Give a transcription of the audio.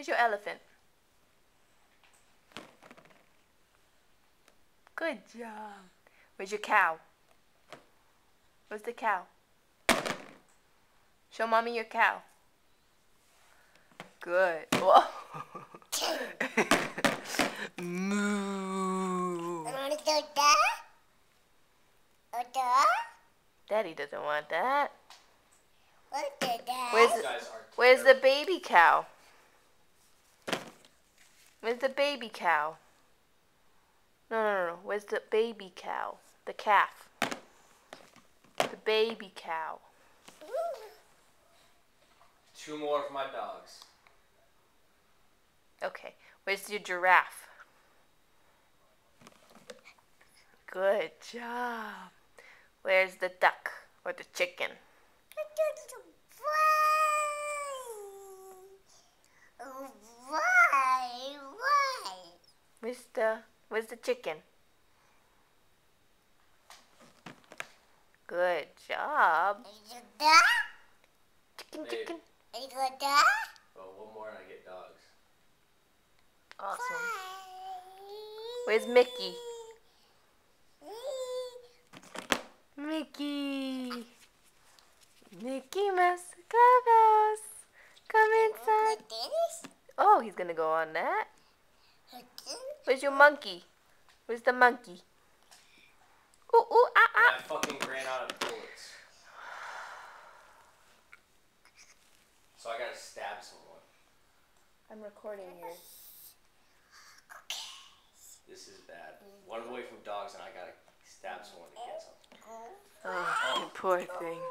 Where's your elephant? Good job. Where's your cow? Where's the cow? Show mommy your cow. Good. Whoa. Moo. Daddy doesn't want that. Where's the baby cow? Where's the baby cow? No. Where's the baby cow? The calf. The baby cow. 2 more for my dogs. Okay. Where's your giraffe? Good job. Where's the duck or the chicken? Where's the chicken? Good job. Chicken. Well, 1 more and I get dogs. Awesome. Where's Mickey? Mickey Mouse Clubhouse. Come inside. Oh, he's gonna go on that. Where's your monkey? Where's the monkey? Ooh, I fucking ran out of bullets. So I gotta stab someone. I'm recording here. This is bad. 1 away from dogs and I gotta stab someone to get something. Oh, you poor thing.